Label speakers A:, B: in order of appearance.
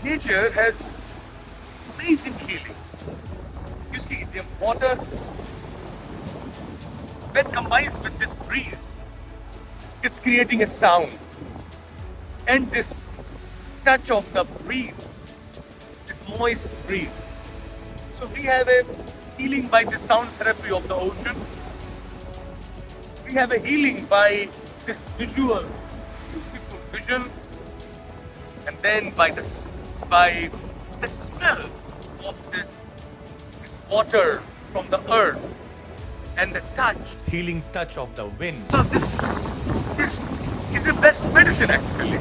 A: nature has amazing healing. You see, the water, when combines with this breeze, it's creating a sound. And this touch of the breeze, this moist breeze. So we have a healing by the sound therapy of the ocean. We have a healing by this visual, beautiful vision, and then by the smell of this water from the earth and the touch, healing touch of the wind. So this is the best medicine actually.